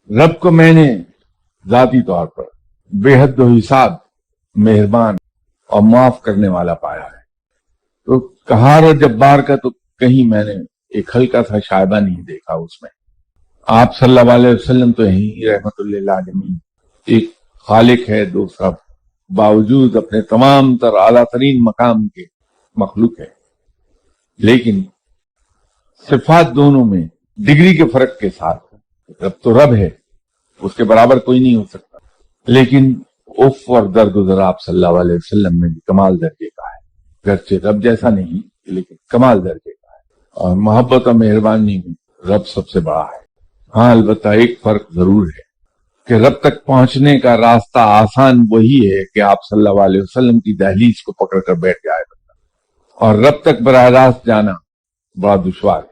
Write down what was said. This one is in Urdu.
رب کو میں نے ذاتی طور پر بے حد و حساب مہربان اور معاف کرنے والا پایا ہے، تو قہار اور جبار کا تو کہیں میں نے ایک ہلکا سا شائبہ نہیں دیکھا اس میں۔ آپ صلی اللہ علیہ وسلم تو یہی رحمت للعالمین ایک خالق ہے، دوسرا باوجود اپنے تمام تر اعلیٰ ترین مقام کے مخلوق ہے، لیکن صفات دونوں میں ڈگری کے فرق کے ساتھ رب تو رب ہے، اس کے برابر کوئی نہیں ہو سکتا، لیکن اف اور درگزر آپ صلی اللہ علیہ وسلم میں بھی کمال درجے کا ہے، گرچہ رب جیسا نہیں لیکن کمال درجے کا ہے، اور محبت اور مہربانی میں رب سب سے بڑا ہے۔ ہاں البتہ ایک فرق ضرور ہے کہ رب تک پہنچنے کا راستہ آسان وہی ہے کہ آپ صلی اللہ علیہ وسلم کی دہلیز کو پکڑ کر بیٹھ جائے بندہ، اور رب تک براہ راست جانا بڑا دشوار ہے۔